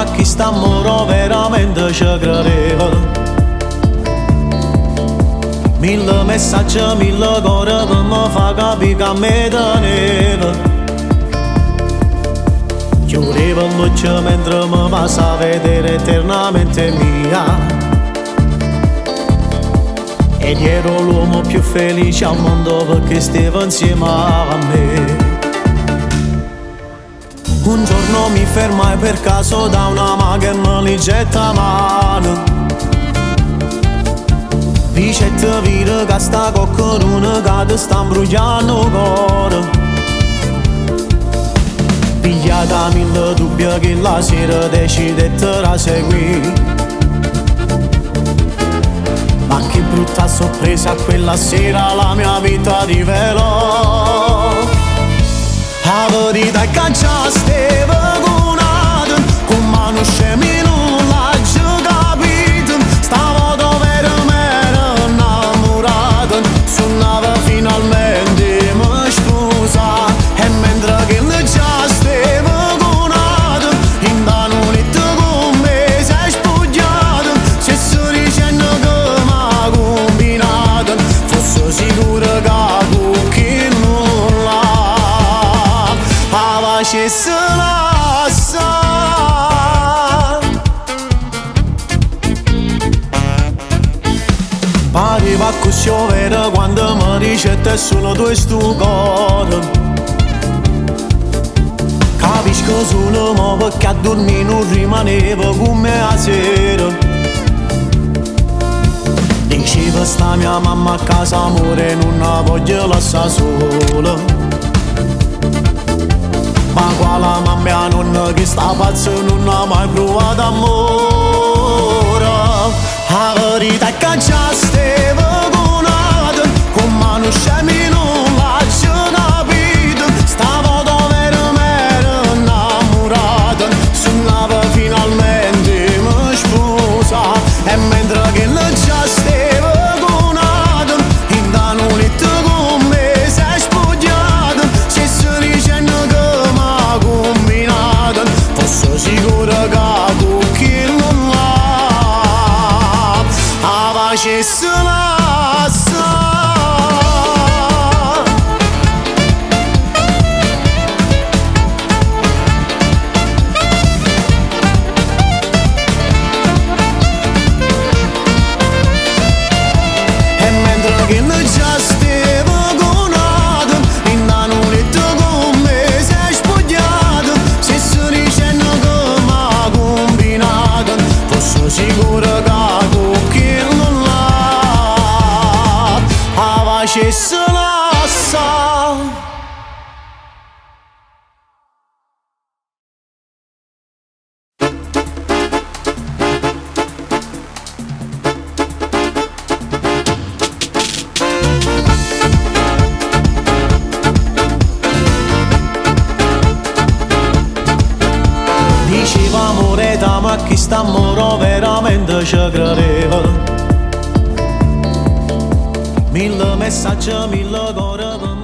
ma chi sta moro veramente ci credeva. Mille messaggi, mille cose per mi fa capire che a me teneva. Chiudevo l'occhi mentre mi passa a vedere eternamente mia. Ed ero l'uomo più felice al mondo perché stavo insieme a me. Un giorno mi fermai per caso da una mano che me li getta a mano. Dicette vire che sta qualcuno che ti sta imbrugliando il cuore. Pigliata mille dubbi che la sera decidette a seguire. Ma che brutta sorpresa quella sera la mia vita rivelò. La verità è che già stavo con mano scemi non l'ha già capito. Stavo dove ero innamorato, suonava finalmente mi sposa. E mentre che le già stavo conato, in da notte con me sei spogliato. Se sto dicendo che m'ha combinato, fosse sicuro che con chi non l'ha facesse lasciare. Pareva così vera quando mi dicette solo tu e sto cuore. Capisco solo mo perché a dormire non rimanevo con me a sera. Diceva sta mia mamma a casa amore, non la voglio lasciare sola. Ma quale mamma mia nonna che sta pazza non ha mai provato amore. La verità è che già stavo con mano scemi non l'ha già capito. Stavo dove ero innamorato, suonava finalmente mi sposa. E mentre che le già stavo conato, in da notte con me sei spogliato. Se sto dicendo che m'ha combinato, fosse sicuro che con chi non l'ha facesse lasciare. E mentre che noi già stavo conato, in da notte con me sei spogliato. Se sto dicendo che m'ha combinato, fosse sicuro che con chi non l'ha facesse lasciare. Diceva amore da ma chi sta moro veramente ci credeva. Mille messaggi, mille cose per